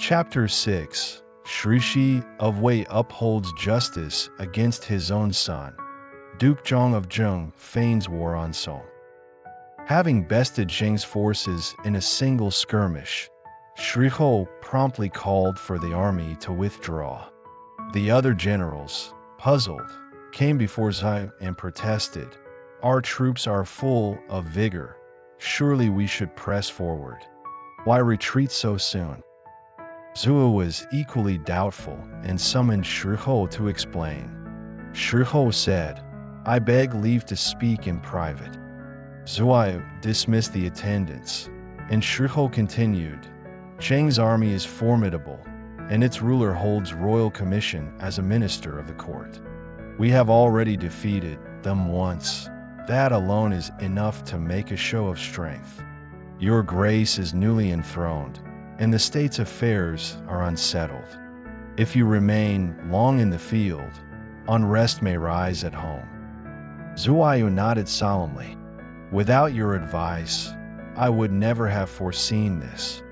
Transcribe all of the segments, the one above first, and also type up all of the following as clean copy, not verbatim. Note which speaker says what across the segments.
Speaker 1: Chapter 6. Shi of Wei upholds justice against his own son. Duke Zhang of Zhong feigns war on Song. Having bested Zheng's forces in a single skirmish, Shi Huang promptly called for the army to withdraw. The other generals, puzzled, came before Zhao and protested, "Our troops are full of vigor. Surely we should press forward. Why retreat so soon?" Zhao was equally doubtful and summoned Shi Huang to explain. Shi Huang said, "I beg leave to speak in private." Zhao dismissed the attendants, and Shi Huang continued, "Zheng's army is formidable, and its ruler holds royal commission as a minister of the court. We have already defeated them once. That alone is enough to make a show of strength. Your grace is newly enthroned, and the state's affairs are unsettled. If you remain long in the field, unrest may rise at home." Zhao nodded solemnly. "Without your advice, I would never have foreseen this."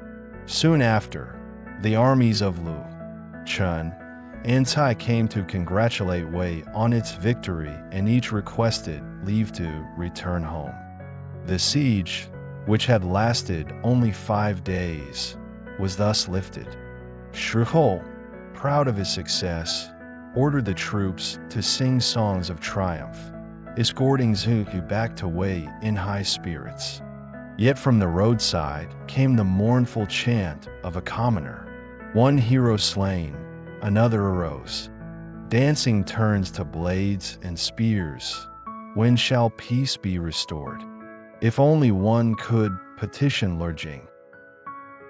Speaker 1: Soon after, the armies of Lu, Chen, and Cai came to congratulate Wei on its victory, and each requested leave to return home. The siege, which had lasted only 5 days, was thus lifted. Shi Huang, proud of his success, ordered the troops to sing songs of triumph, escorting Zhou back to Wei in high spirits. Yet from the roadside came the mournful chant of a commoner. One hero slain, another arose. Dancing turns to blades and spears. When shall peace be restored? If only one could petition Lord Jing.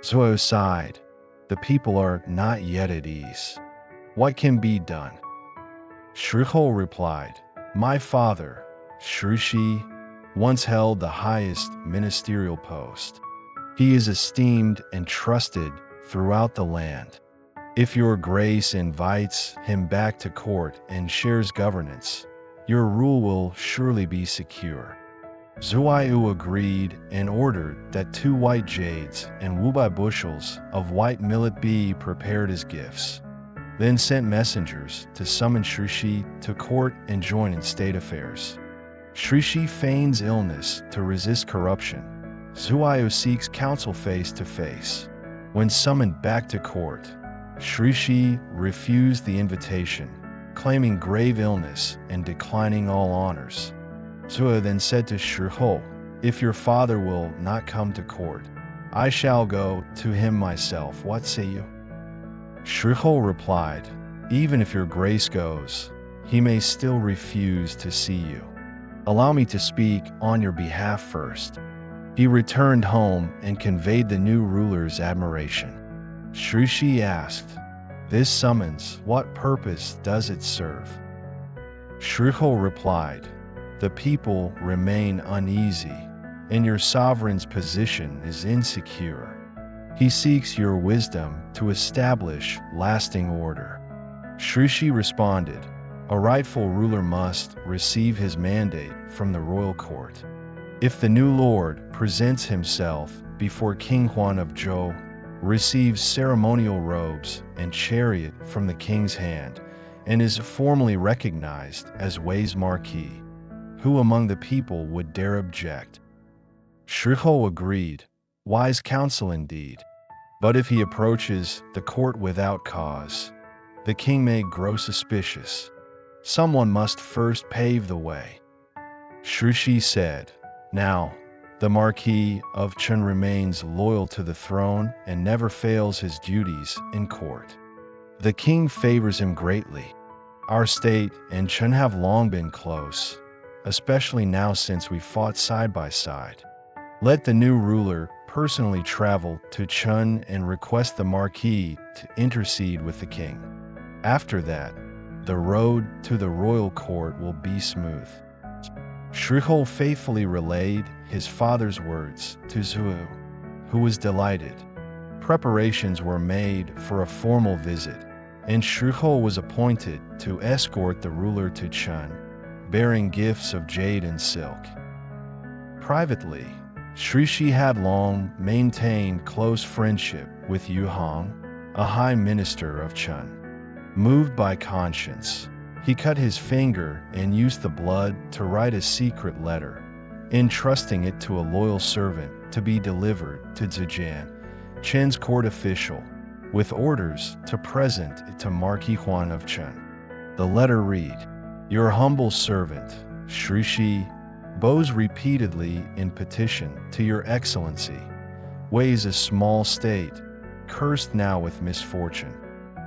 Speaker 1: Zhou sighed. The people are not yet at ease. What can be done? Shi Huang replied, "My father, Shi, once held the highest ministerial post. He is esteemed and trusted throughout the land. If your grace invites him back to court and shares governance, your rule will surely be secure." Zhao agreed and ordered that 2 white jades and wubai bushels of white millet be prepared as gifts, then sent messengers to summon Shi to court and join in state affairs. Shi feigns illness to resist corruption. Zhao seeks counsel face to face. When summoned back to court, Shi refused the invitation, claiming grave illness and declining all honors. Zhao then said to Shi Huang, "If your father will not come to court, I shall go to him myself. What say you?" Shi Huang replied, "Even if your grace goes, he may still refuse to see you. Allow me to speak on your behalf first." He returned home and conveyed the new ruler's admiration. Shi asked, "This summons, what purpose does it serve?" Shi Huang replied, "The people remain uneasy, and your sovereign's position is insecure. He seeks your wisdom to establish lasting order." Shi responded, "A rightful ruler must receive his mandate from the royal court. If the new lord presents himself before King Huan of Zhou, receives ceremonial robes and chariot from the king's hand, and is formally recognized as Wei's marquis, who among the people would dare object?" Shi Huang agreed, "Wise counsel indeed. But if he approaches the court without cause, the king may grow suspicious. Someone must first pave the way." Shi said, "Now, the Marquis of Qin remains loyal to the throne and never fails his duties in court. The king favors him greatly. Our state and Qin have long been close, especially now since we fought side by side. Let the new ruler personally travel to Qin and request the Marquis to intercede with the king. After that, the road to the royal court will be smooth." Shi Huang faithfully relayed his father's words to Zhao, who was delighted. Preparations were made for a formal visit, and Shi Huang was appointed to escort the ruler to Qin, bearing gifts of jade and silk. Privately, Shi had long maintained close friendship with Yu Hong, a high minister of Qin. Moved by conscience, he cut his finger and used the blood to write a secret letter, entrusting it to a loyal servant to be delivered to Zhejian, Qin's court official, with orders to present it to Marquis Huan of Qi. The letter read, "Your humble servant, Shi, bows repeatedly in petition to your excellency, weighs a small state, cursed now with misfortune.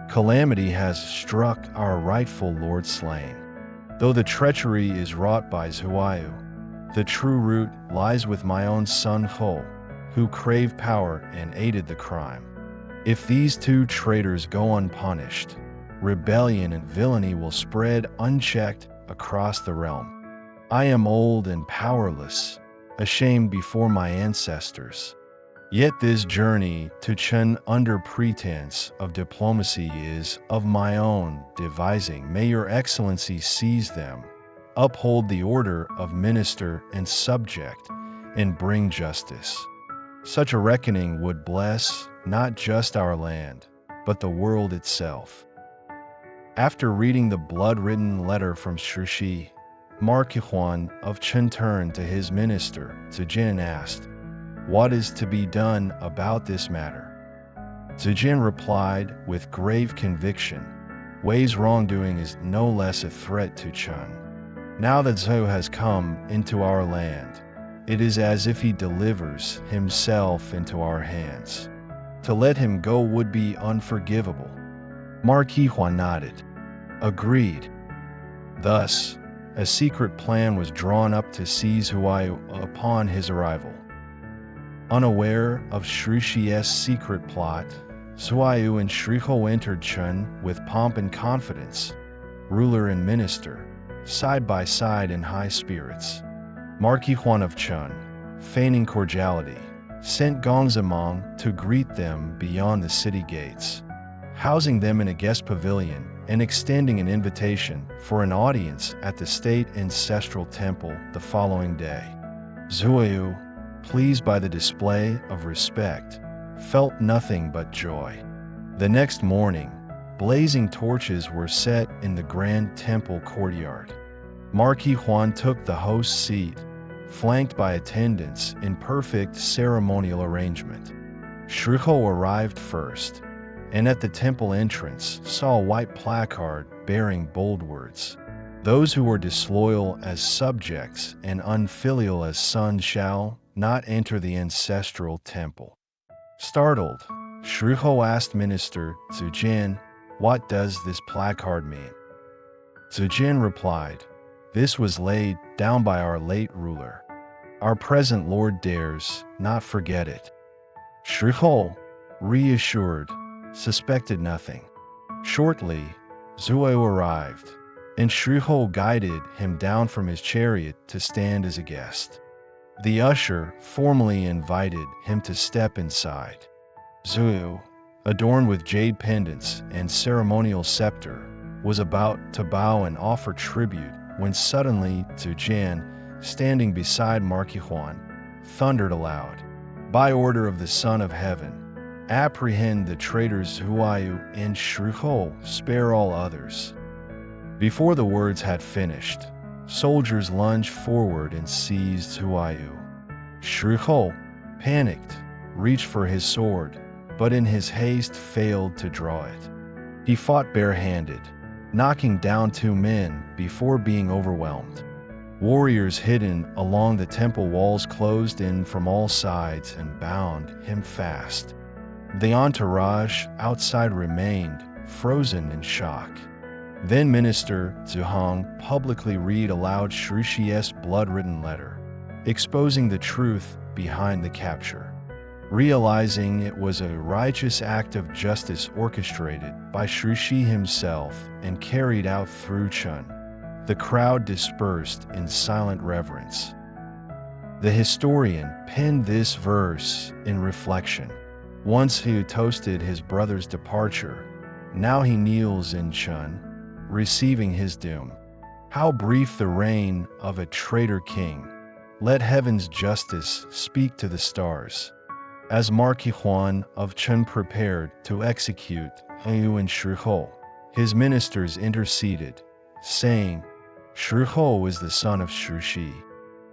Speaker 1: Calamity has struck our rightful lord slain. Though the treachery is wrought by Zhou, the true root lies with my own son Ho, who craved power and aided the crime. If these two traitors go unpunished, rebellion and villainy will spread unchecked across the realm. I am old and powerless, ashamed before my ancestors. Yet this journey to Qin under pretense of diplomacy is of my own devising. May your excellency seize them, uphold the order of minister and subject, and bring justice. Such a reckoning would bless not just our land, but the world itself." After reading the blood-written letter from Shi, Marquis Huan of Qin turned to his minister, Zhejian, and asked, "What is to be done about this matter?" Zhejian replied with grave conviction, "Wei's wrongdoing is no less a threat to Qin. Now that Zhou has come into our land, it is as if he delivers himself into our hands. To let him go would be unforgivable." Marquis Huan nodded. "Agreed." Thus, a secret plan was drawn up to seize Zhou upon his arrival. Unaware of Shi's secret plot, Zhou and Shiho entered Qin with pomp and confidence, ruler and minister, side by side in high spirits. Marquis Huan of Qin, feigning cordiality, sent Gongzimang to greet them beyond the city gates, housing them in a guest pavilion and extending an invitation for an audience at the state ancestral temple the following day. Zhou, pleased by the display of respect, felt nothing but joy. The next morning, blazing torches were set in the grand temple courtyard. Marquis Huan took the host's seat, flanked by attendants in perfect ceremonial arrangement. Shiho arrived first, and at the temple entrance saw a white placard bearing bold words, "Those who are disloyal as subjects and unfilial as sons shall not enter the ancestral temple." Startled, Shiho asked Minister Zhejian, "What does this placard mean?" Zhejian replied, "This was laid down by our late ruler. Our present lord dares not forget it." Shiho, reassured, suspected nothing. Shortly, Zhou arrived, and Shiho guided him down from his chariot to stand as a guest. The usher formally invited him to step inside. Zhou, adorned with jade pendants and ceremonial scepter, was about to bow and offer tribute when suddenly Zhejian, standing beside Marquis Huan, thundered aloud, "By order of the Son of Heaven, apprehend the traitors Zhou and Shiho, spare all others." Before the words had finished, soldiers lunged forward and seized Zhou. Shiho, panicked, reached for his sword, but in his haste failed to draw it. He fought barehanded, knocking down two men before being overwhelmed. Warriors hidden along the temple walls closed in from all sides and bound him fast. The entourage outside remained frozen in shock. Then Minister Zhang publicly read aloud Shi's blood-written letter, exposing the truth behind the capture. Realizing it was a righteous act of justice orchestrated by Shi himself and carried out through Qin, the crowd dispersed in silent reverence. The historian penned this verse in reflection. Once he toasted his brother's departure, now he kneels in Qin, receiving his doom. How brief the reign of a traitor king! Let heaven's justice speak to the stars. As Marquis Huan of Qi prepared to execute Yuan Shi Huang, his ministers interceded, saying, Shi Huang is the son of Shi.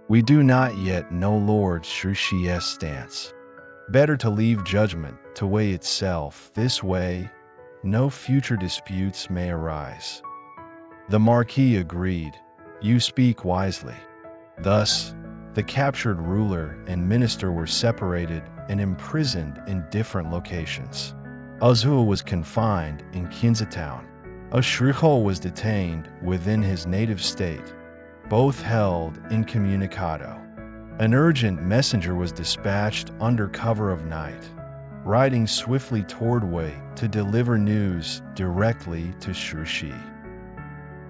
Speaker 1: We do not yet know Lord Shi's stance. Better to leave judgment to weigh itself. This way, no future disputes may arise. The Marquis agreed, You speak wisely. Thus, the captured ruler and minister were separated and imprisoned in different locations. Zhou was confined in Qin's town. Shi Huang was detained within his native state, both held incommunicado. An urgent messenger was dispatched under cover of night, riding swiftly toward Wei to deliver news directly to Shi.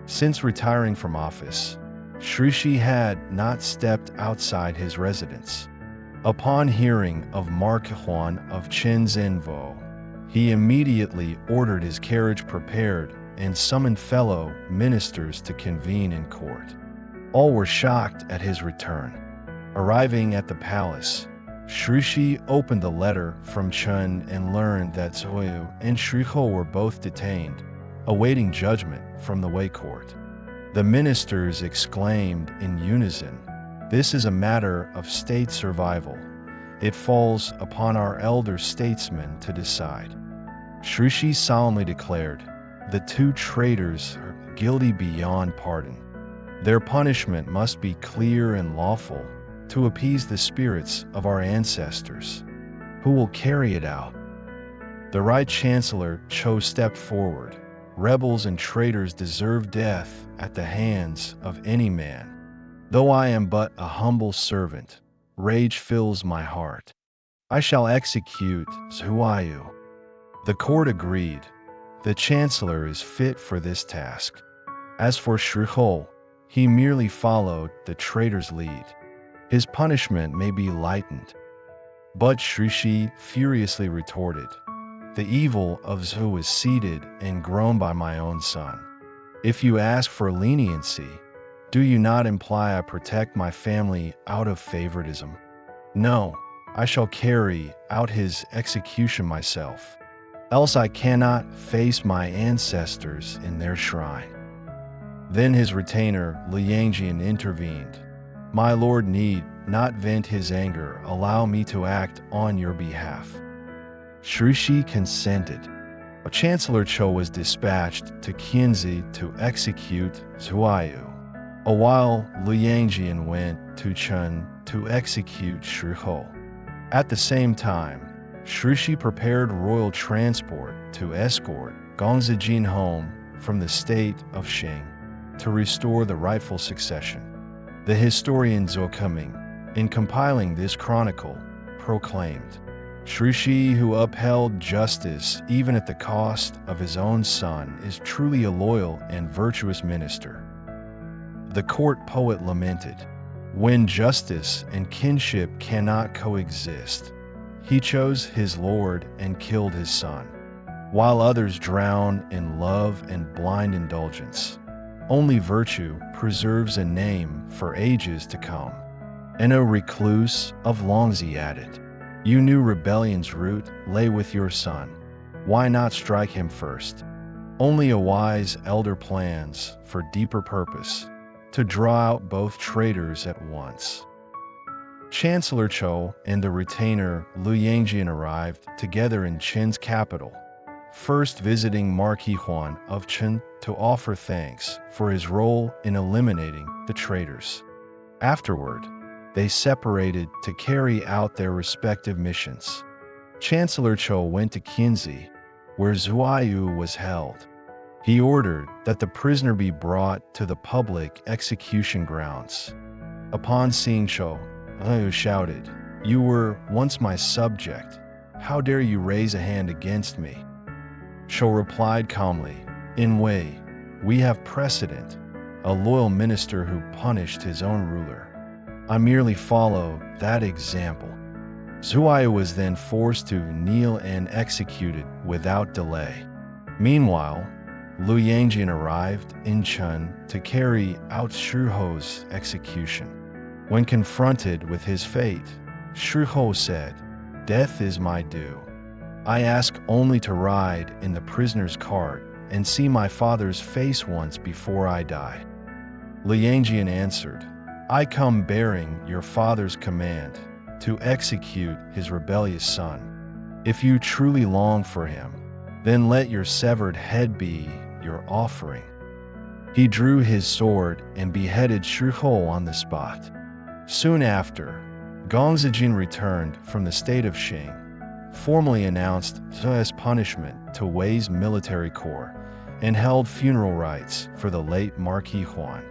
Speaker 1: Since retiring from office, Shi had not stepped outside his residence. Upon hearing of Marquis Huan of Eastern Zhou, he immediately ordered his carriage prepared and summoned fellow ministers to convene in court. All were shocked at his return. Arriving at the palace, Shi opened the letter from Qin and learned that Zhou and Shi Huang were both detained, awaiting judgment from the Wei court. The ministers exclaimed in unison, This is a matter of state survival. It falls upon our elder statesmen to decide. Shi solemnly declared, The two traitors are guilty beyond pardon. Their punishment must be clear and lawful to appease the spirits of our ancestors, who will carry it out. The Right Chancellor Zhou stepped forward. Rebels and traitors deserve death at the hands of any man. Though I am but a humble servant, rage fills my heart. I shall execute Zhou. The court agreed. The chancellor is fit for this task. As for Shi Huang, he merely followed the traitor's lead. His punishment may be lightened. But Shi furiously retorted, The evil of Zhou is seated and grown by my own son. If you ask for leniency, do you not imply I protect my family out of favoritism? No, I shall carry out his execution myself. Else I cannot face my ancestors in their shrine. Then his retainer, Liang intervened. My lord need not vent his anger. Allow me to act on your behalf. Shi consented. Chancellor Zhou was dispatched to Qinzi to execute Zhou, while Liang went to Qin to execute Shi Huang. At the same time, Shi prepared royal transport to escort Guan Zhong home from the state of Qing to restore the rightful succession. The historian Zhou, in compiling this chronicle, proclaimed, Shi, who upheld justice even at the cost of his own son, is truly a loyal and virtuous minister. The court poet lamented, When justice and kinship cannot coexist, he chose his lord and killed his son, while others drown in love and blind indulgence. Only virtue preserves a name for ages to come. And O recluse of Longzi added, You knew rebellion's root lay with your son. Why not strike him first? Only a wise elder plans for deeper purpose, to draw out both traitors at once. Chancellor Zhou and the retainer Liang arrived together in Qin's capital, first visiting Marquis Huan of Qi to offer thanks for his role in eliminating the traitors. Afterward, they separated to carry out their respective missions. Chancellor Zhou went to Qinzi, where Zhou was held. He ordered that the prisoner be brought to the public execution grounds. Upon seeing Zhou, Zhou shouted, You were once my subject. How dare you raise a hand against me? Zhou replied calmly, In Wei, we have precedent, a loyal minister who punished his own ruler. I merely follow that example. Zhou was then forced to kneel and executed without delay. Meanwhile, Liang arrived in Qin to carry out Shi Huang's execution. When confronted with his fate, Shi Huang said, Death is my due. I ask only to ride in the prisoner's cart and see my father's face once before I die." Liangjian answered, "I come bearing your father's command to execute his rebellious son. If you truly long for him, then let your severed head be your offering." He drew his sword and beheaded Shi Huang on the spot. Soon after, Gongzijin returned from the state of Qing, formally announced Zhou's punishment to Wei's military corps, and held funeral rites for the late Marquis Huan.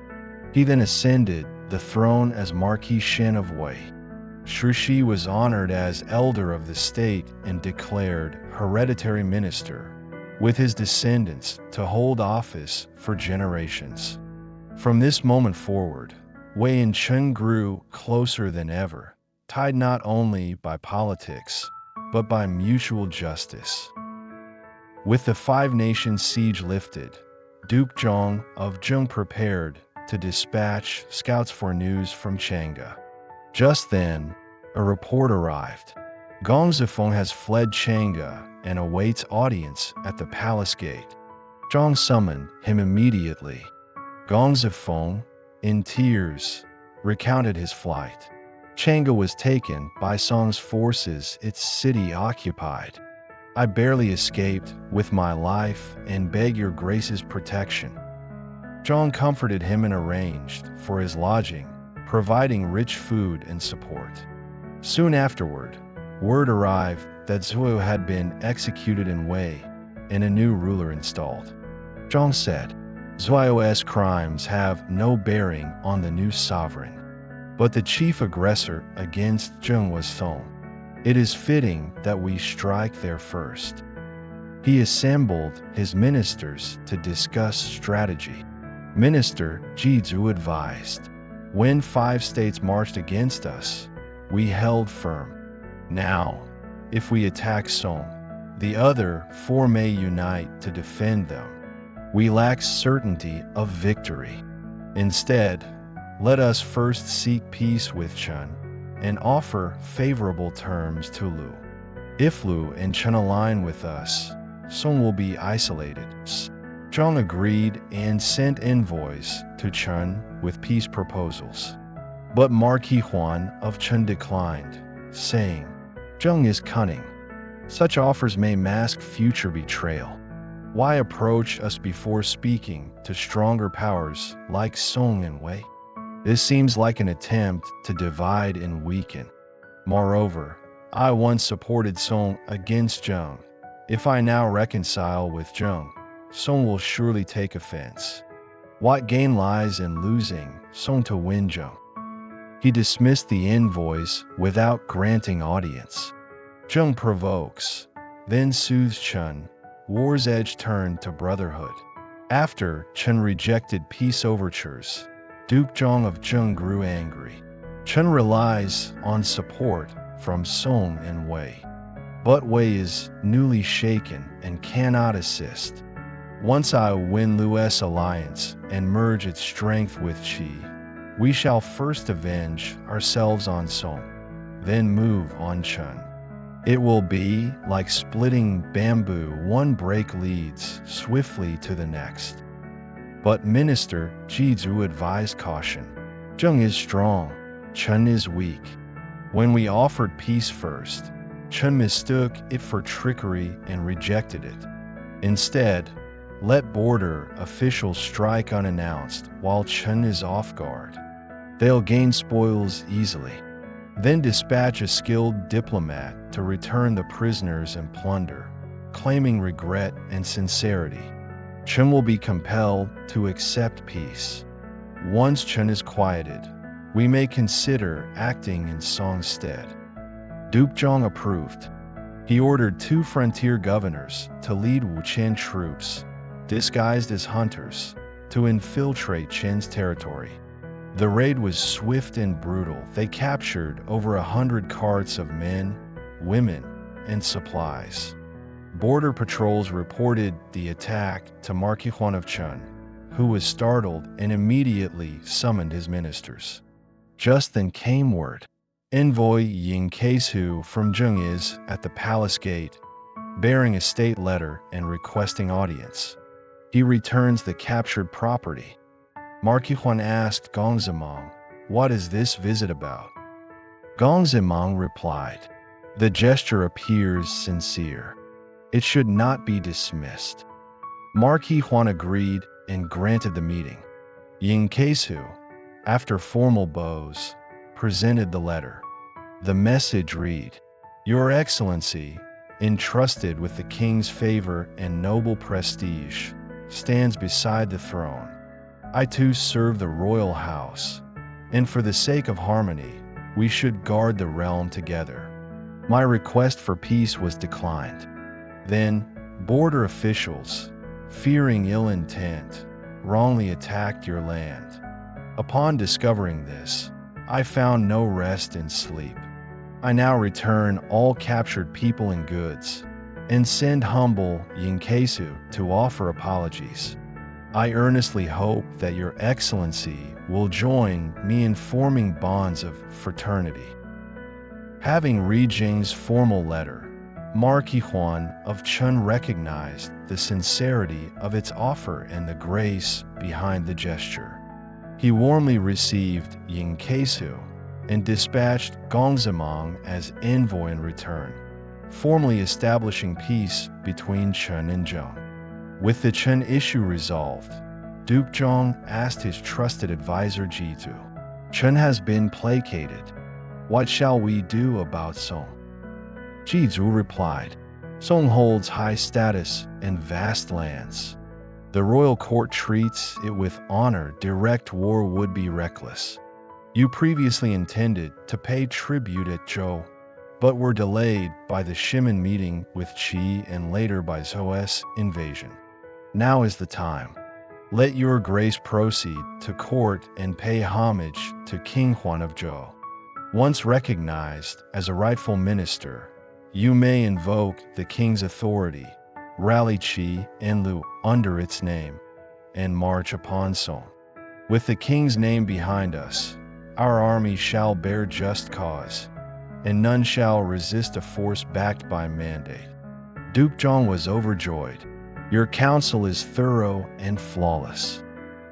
Speaker 1: He then ascended the throne as Marquis Shen of Wei. Shi was honored as elder of the state and declared hereditary minister, with his descendants to hold office for generations. From this moment forward, Wei and Qin grew closer than ever, tied not only by politics, but by mutual justice. With the Five Nations siege lifted, Duke Zhang of Zhou prepared to dispatch scouts for news from Chang'e. Just then, a report arrived. Guan Zhong has fled Chang'e and awaits audience at the palace gate. Zhang summoned him immediately. Guan Zhong, in tears, recounted his flight. Chang'e was taken by Song's forces, its city occupied. I barely escaped with my life and beg your grace's protection. Zhang comforted him and arranged for his lodging, providing rich food and support. Soon afterward, word arrived that Zhou had been executed in Wei and a new ruler installed. Zhang said, "Zhuo's crimes have no bearing on the new sovereign, but the chief aggressor against Zheng was Song. It is fitting that we strike there first." He assembled his ministers to discuss strategy. Minister Jizhu advised, "When 5 states marched against us, we held firm. Now, if we attack Song, the other 4 may unite to defend them. We lack certainty of victory. Instead, let us first seek peace with Qin and offer favorable terms to Lu. If Lu and Qin align with us, Song will be isolated." Zhang agreed and sent envoys to Qin with peace proposals. But Marquis Huan of Qin declined, saying, "Zheng is cunning. Such offers may mask future betrayal. Why approach us before speaking to stronger powers like Song and Wei? This seems like an attempt to divide and weaken. Moreover, I once supported Song against Zheng. If I now reconcile with Zheng, Song will surely take offense. What gain lies in losing Song to win Zheng?" He dismissed the envoys without granting audience. Zheng provokes, then soothes Qin. War's edge turned to brotherhood. After Qin rejected peace overtures, Duke Zhang of Zheng grew angry. Qin relies on support from Song and Wei, but Wei is newly shaken and cannot assist. Once I win Lu's alliance and merge its strength with Qi, we shall first avenge ourselves on Song, then move on Qin. It will be like splitting bamboo, one break leads swiftly to the next. But Minister Jizhu advised caution. Zheng is strong, Qin is weak. When we offered peace first, Qin mistook it for trickery and rejected it. Instead, let border officials strike unannounced while Qin is off guard. They'll gain spoils easily. Then dispatch a skilled diplomat to return the prisoners and plunder, claiming regret and sincerity. Qin will be compelled to accept peace. Once Qin is quieted, we may consider acting in Song's stead. Duke Zhang approved. He ordered 2 frontier governors to lead Wuqian troops, disguised as hunters, to infiltrate Qin's territory. The raid was swift and brutal. They captured over 100 carts of men, women, and supplies. Border patrols reported the attack to Marquis Huan of Qin, who was startled and immediately summoned his ministers. Just then came word. Envoy Ying Keisu from Zheng is at the palace gate, bearing a state letter and requesting audience. He returns the captured property. Marquis Huan asked Gong Zimang, "What is this visit about?" Gong Zimang replied, "The gesture appears sincere. It should not be dismissed." Marquis Huan agreed and granted the meeting. Ying Keisu, after formal bows, presented the letter. The message read, "Your Excellency, entrusted with the king's favor and noble prestige, stands beside the throne. I too serve the royal house, and for the sake of harmony, we should guard the realm together. My request for peace was declined. Then, border officials, fearing ill intent, wrongly attacked your land. Upon discovering this, I found no rest in sleep. I now return all captured people and goods, and send humble Yinkeisu to offer apologies. I earnestly hope that Your Excellency will join me in forming bonds of fraternity." Having read Jing's formal letter, Marquis Huan of Chun recognized the sincerity of its offer and the grace behind the gesture. He warmly received Ying Keisu and dispatched Gong Zimang as envoy in return, formally establishing peace between Chun and Zhou. With the Chun issue resolved, Duke Zhong asked his trusted advisor Jizu, "Chun has been placated. What shall we do about Song?" Jizu replied, "Song holds high status and vast lands. The royal court treats it with honor. Direct war would be reckless. You previously intended to pay tribute at Zhou, but were delayed by the Shimin meeting with Qi and later by Zhou's invasion. Now is the time. Let your grace proceed to court and pay homage to King Huan of Zhou. Once recognized as a rightful minister, you may invoke the king's authority, rally Qi and Lu under its name, and march upon Song. With the king's name behind us, our army shall bear just cause, and none shall resist a force backed by mandate." Duke Zhong was overjoyed. "Your counsel is thorough and flawless.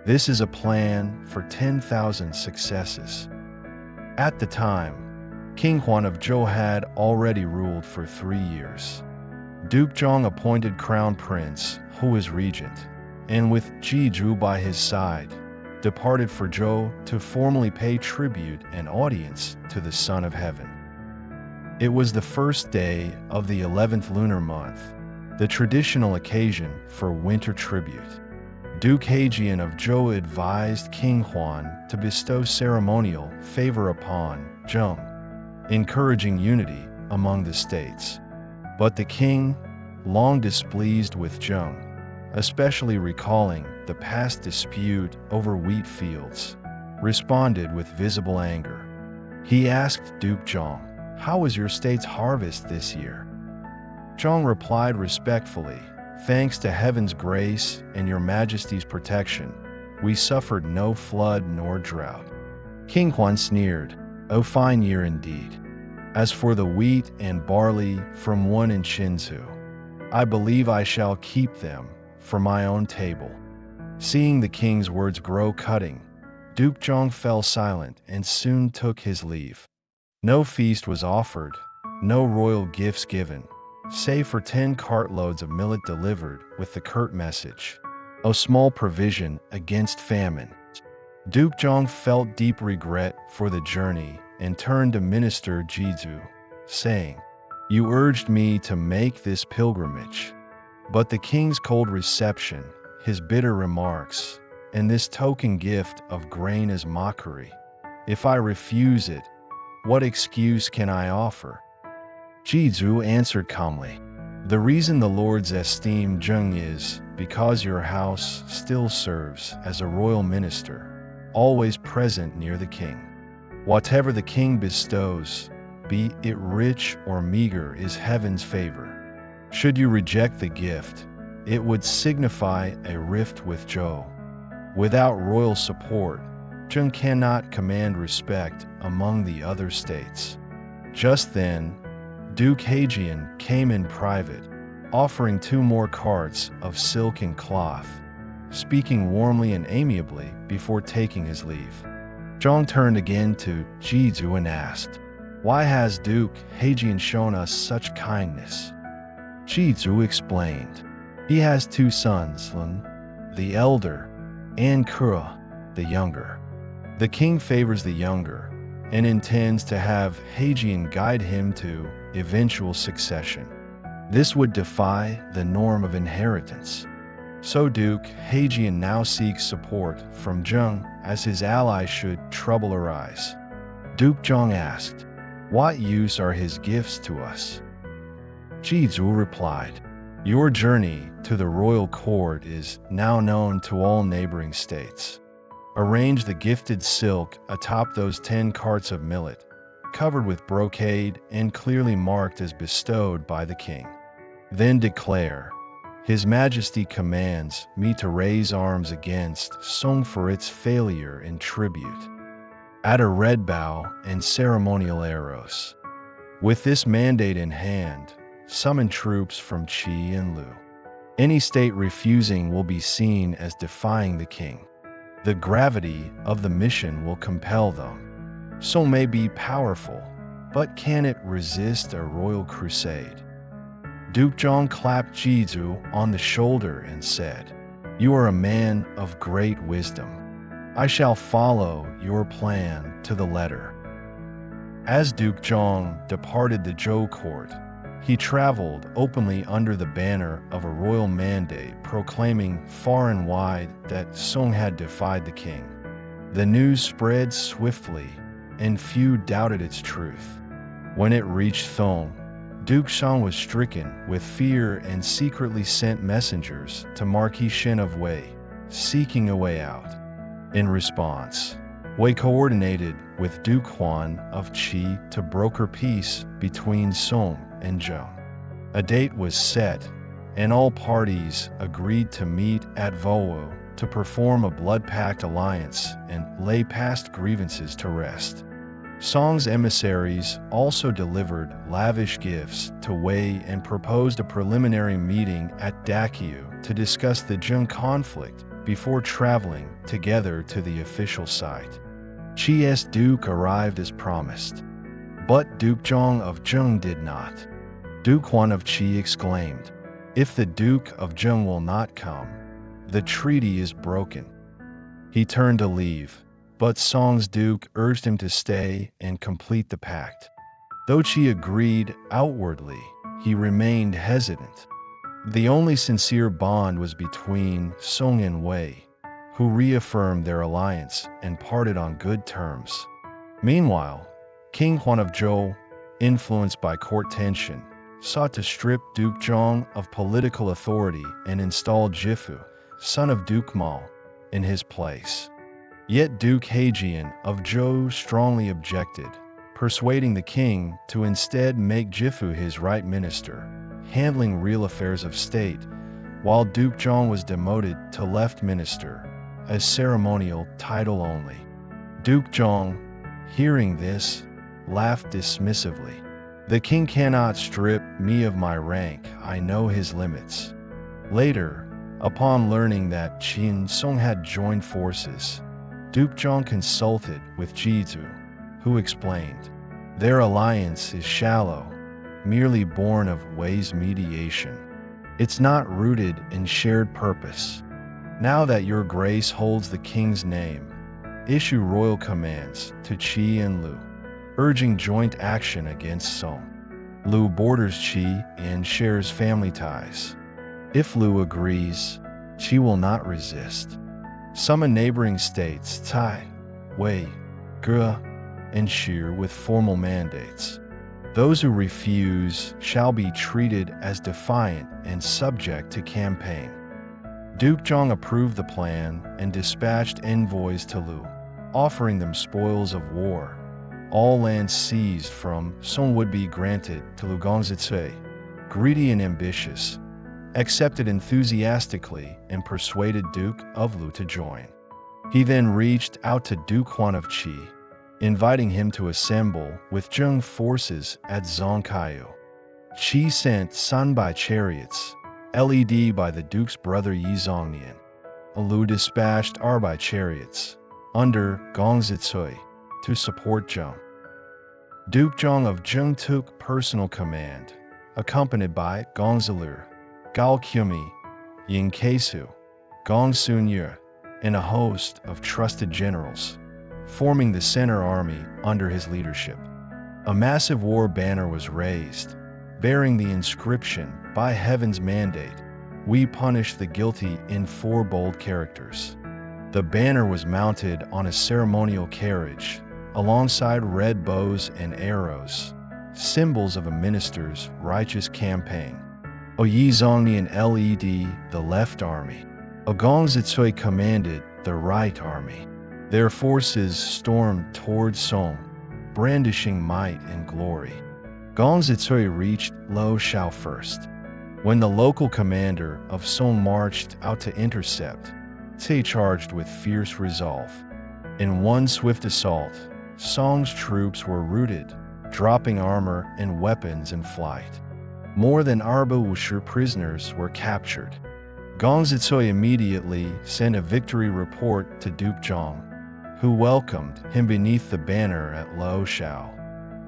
Speaker 1: This is a plan for 10,000 successes." At the time, King Huan of Zhou had already ruled for 3 years. Duke Zhong appointed Crown Prince, who was regent, and with Jizu by his side, departed for Zhou to formally pay tribute and audience to the Son of Heaven. It was the first day of the 11th lunar month, the traditional occasion for winter tribute. Duke Heijian of Zhou advised King Huan to bestow ceremonial favor upon Zheng, encouraging unity among the states. But the king, long displeased with Zheng, especially recalling the past dispute over wheat fields, responded with visible anger. He asked Duke Zhong, "How was your state's harvest this year?" Zhong replied respectfully, "Thanks to heaven's grace and your majesty's protection, we suffered no flood nor drought." King Huan sneered, "O fine year indeed. As for the wheat and barley from one in Qin Zhou, I believe I shall keep them for my own table." Seeing the king's words grow cutting, Duke Zhong fell silent and soon took his leave. No feast was offered, no royal gifts given, save for 10 cartloads of millet delivered with the curt message, "A small provision against famine." Duke Zhong felt deep regret for the journey and turned to Minister Jizu, saying, "You urged me to make this pilgrimage, but the king's cold reception, his bitter remarks, and this token gift of grain is mockery. If I refuse it, what excuse can I offer?" Jizu answered calmly, "The reason the lords esteem Zheng is because your house still serves as a royal minister, always present near the king. Whatever the king bestows, be it rich or meager, is heaven's favor. Should you reject the gift, it would signify a rift with Zhou. Without royal support, Zheng cannot command respect among the other states. Just then, Duke Heijian came in private, offering 2 more carts of silk and cloth, speaking warmly and amiably before taking his leave. Zhang turned again to Jizhu and asked, "Why has Duke Heijian shown us such kindness?" Jizhu explained, "He has 2 sons, Lun, the elder, and Ke, the younger. The king favors the younger and intends to have Heijian guide him to eventual succession. This would defy the norm of inheritance. So Duke Heijian now seeks support from Zheng as his ally should trouble arise." Duke Zhong asked, "What use are his gifts to us?" Jizhu replied, "Your journey to the royal court is now known to all neighboring states. Arrange the gifted silk atop those 10 carts of millet, covered with brocade and clearly marked as bestowed by the king. Then declare, 'His Majesty commands me to raise arms against Song for its failure in tribute.' Add a red bow and ceremonial arrows. With this mandate in hand, summon troops from Qi and Lu. Any state refusing will be seen as defying the king. The gravity of the mission will compel them. Song may be powerful, but can it resist a royal crusade?" Duke Zhong clapped Jizhu on the shoulder and said, "You are a man of great wisdom. I shall follow your plan to the letter." As Duke Zhong departed the Zhou court, he traveled openly under the banner of a royal mandate proclaiming far and wide that Song had defied the king. The news spread swiftly, and few doubted its truth. When it reached Song, Duke Song was stricken with fear and secretly sent messengers to Marquis Shen of Wei, seeking a way out. In response, Wei coordinated with Duke Huan of Qi to broker peace between Song and Zhou. A date was set, and all parties agreed to meet at Vo to perform a blood-pact alliance and lay past grievances to rest. Song's emissaries also delivered lavish gifts to Wei and proposed a preliminary meeting at Daqiu to discuss the Zheng conflict before traveling together to the official site. Qi's Duke arrived as promised, but Duke Zhong of Zheng did not. Duke Huan of Qi exclaimed, "If the Duke of Zheng will not come, the treaty is broken." He turned to leave, but Song's Duke urged him to stay and complete the pact. Though Qi agreed outwardly, he remained hesitant. The only sincere bond was between Song and Wei, who reaffirmed their alliance and parted on good terms. Meanwhile, King Huan of Zhou, influenced by court tension, sought to strip Duke Zhong of political authority and install Jifu, son of Duke Mao, in his place. Yet Duke Heijian of Zhou strongly objected, persuading the king to instead make Jifu his right minister, handling real affairs of state, while Duke Zhong was demoted to left minister, a ceremonial title only. Duke Zhong, hearing this, laughed dismissively. "The king cannot strip me of my rank, I know his limits." Later, upon learning that Qin Song had joined forces, Duke Zhong consulted with Jizhu, who explained, "Their alliance is shallow, merely born of Wei's mediation. It's not rooted in shared purpose. Now that your grace holds the king's name, issue royal commands to Qi and Lu, urging joint action against Song. Lu borders Qi and shares family ties. If Lu agrees, Qi will not resist. Summon neighboring states Cai, Wei, Ge, and Shir with formal mandates. Those who refuse shall be treated as defiant and subject to campaign." Duke Zhong approved the plan and dispatched envoys to Lu, offering them spoils of war. All lands seized from Song would be granted to Lu Gongzitui. Greedy and ambitious, accepted enthusiastically and persuaded Duke of Lu to join. He then reached out to Duke Huan of Qi, inviting him to assemble with Zheng forces at Zhongkaiu. Qi sent Sun by chariots, led by the Duke's brother Yi Zhongnian. Lu dispatched R by chariots, under Gong Zicui, to support Zheng. Duke Zhong of Zheng took personal command, accompanied by Gong Zilu, Gao Qumi, Yin Keisu, Gong Sunye, and a host of trusted generals, forming the center army under his leadership. A massive war banner was raised, bearing the inscription, "By heaven's mandate, we punish the guilty," in 4 bold characters. The banner was mounted on a ceremonial carriage, alongside red bows and arrows, symbols of a minister's righteous campaign. Yi Zhongnian led the left army. Gong Zicui commanded the right army. Their forces stormed toward Song, brandishing might and glory. Gong Zicui reached Lo Shao first. When the local commander of Song marched out to intercept, Cai charged with fierce resolve. In one swift assault, Song's troops were routed, dropping armor and weapons in flight. More than Arba Wushu prisoners were captured. Gong Zicui immediately sent a victory report to Duke Zhong, who welcomed him beneath the banner at Lo Shao.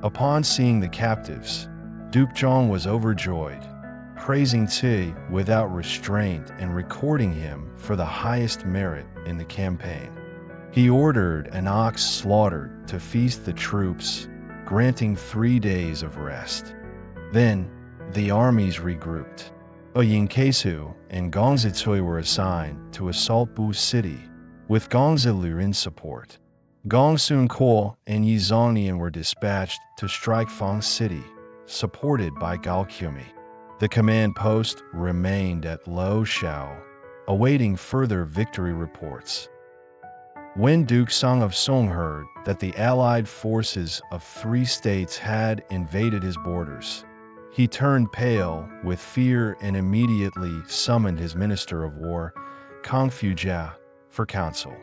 Speaker 1: Upon seeing the captives, Duke Zhong was overjoyed, praising Cai without restraint and recording him for the highest merit in the campaign. He ordered an ox slaughtered to feast the troops, granting 3 days of rest. Then, the armies regrouped. Yin Keisu and Gong Zicui were assigned to assault Bu City, with Gong Zilu in support. Gong Sun Kuo and Yi Zhongnian were dispatched to strike Fang City, supported by Gao Qumi. The command post remained at Lo Shao, awaiting further victory reports. When Duke Song of Song heard that the allied forces of 3 states had invaded his borders, he turned pale with fear and immediately summoned his minister of war, Kang Fujia, for counsel.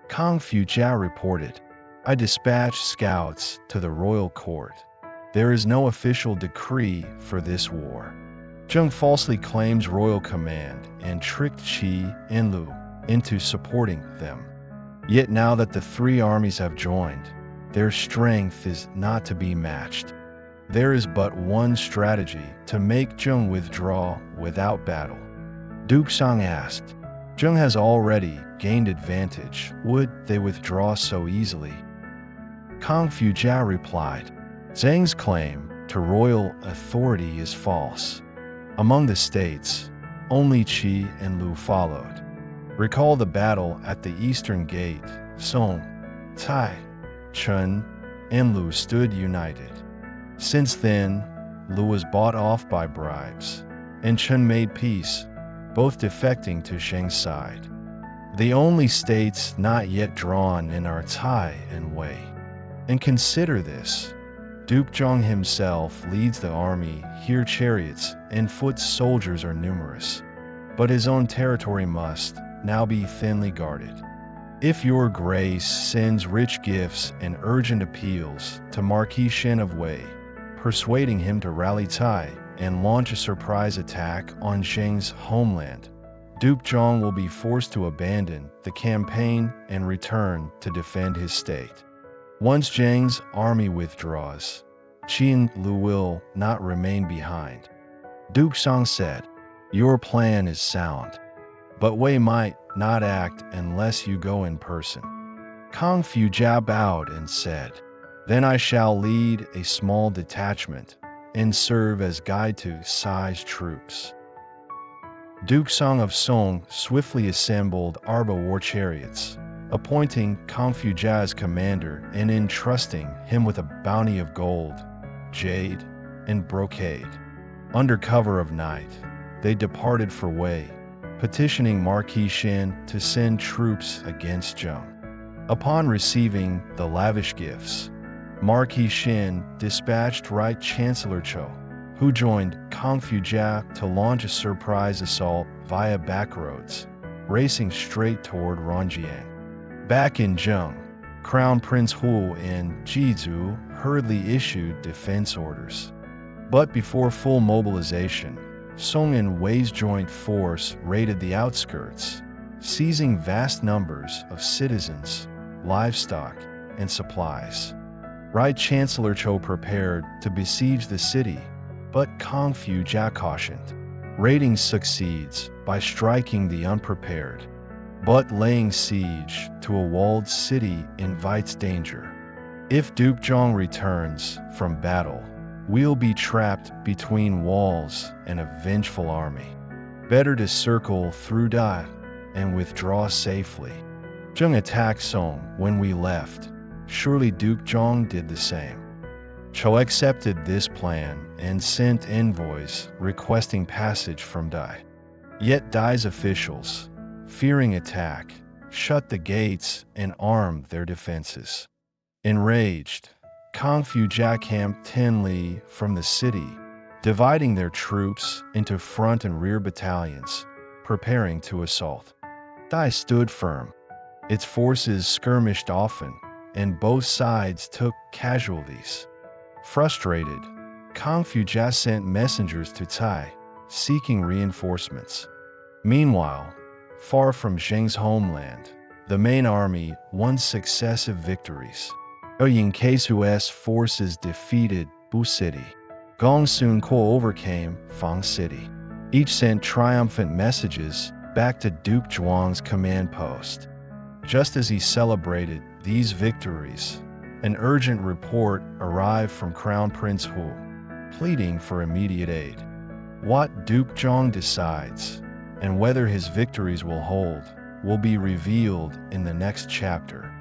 Speaker 1: Kang Fujia reported, "I dispatched scouts to the royal court. There is no official decree for this war. Zheng falsely claims royal command and tricked Qi and Lu into supporting them. Yet now that the 3 armies have joined, their strength is not to be matched. There is but one strategy to make Zheng withdraw without battle." Duke Song asked, "Zheng has already gained advantage. Would they withdraw so easily?" Kang Fujia replied, "Zheng's claim to royal authority is false. Among the states, only Qi and Lu followed. Recall the battle at the Eastern Gate. Song, Cai, Chen, and Lu stood united. Since then, Lu was bought off by bribes, and Chen made peace, both defecting to Sheng's side. The only states not yet drawn in are Cai and Wei. And consider this, Duke Zhong himself leads the army, here chariots and foot soldiers are numerous, but his own territory must now be thinly guarded. If your grace sends rich gifts and urgent appeals to Marquis Shen of Wei, persuading him to rally Cai and launch a surprise attack on Sheng's homeland, Duke Zhong will be forced to abandon the campaign and return to defend his state. Once Zheng's army withdraws, Qi and Lu will not remain behind." Duke Song said, "Your plan is sound, but Wei might not act unless you go in person." Kang Fujia bowed and said, "Then I shall lead a small detachment and serve as guide to Cai's troops." Duke Song of Song swiftly assembled Arba war chariots, appointing Kang Fujia as commander and entrusting him with a bounty of gold, jade, and brocade. Under cover of night, they departed for Wei, petitioning Marquis Shen to send troops against Zheng. Upon receiving the lavish gifts, Marquis Shen dispatched Right Chancellor Chou, who joined Kang Fujia to launch a surprise assault via backroads, racing straight toward Ronjiang. Back in Zheng, Crown Prince Hu and Jizhu hurriedly issued defense orders. But before full mobilization, Song and Wei's joint force raided the outskirts, seizing vast numbers of citizens, livestock, and supplies. Right Chancellor Zhou prepared to besiege the city, but Kongfu Jia cautioned. Raiding succeeds by striking the unprepared, but laying siege to a walled city invites danger. If Duke Zhong returns from battle, we'll be trapped between walls and a vengeful army. Better to circle through Dai and withdraw safely. Zheng attacked Song when we left. Surely Duke Zhong did the same. Zhou accepted this plan and sent envoys requesting passage from Dai. Yet Dai's officials, fearing attack, shut the gates and armed their defenses. Enraged, Kongfu Jia camped 10 li from the city, dividing their troops into front and rear battalions, preparing to assault. Dai stood firm. Its forces skirmished often, and both sides took casualties. Frustrated, Kongfu Jia sent messengers to Cai, seeking reinforcements. Meanwhile, far from Zheng's homeland, the main army won successive victories. Yin Keisu's forces defeated Bu City. Gong Sun Kuo overcame Fang City. Each sent triumphant messages back to Duke Zhuang's command post. Just as he celebrated these victories, an urgent report arrived from Crown Prince Hu, pleading for immediate aid. What Duke Zhong decides, and whether his victories will hold, will be revealed in the next chapter.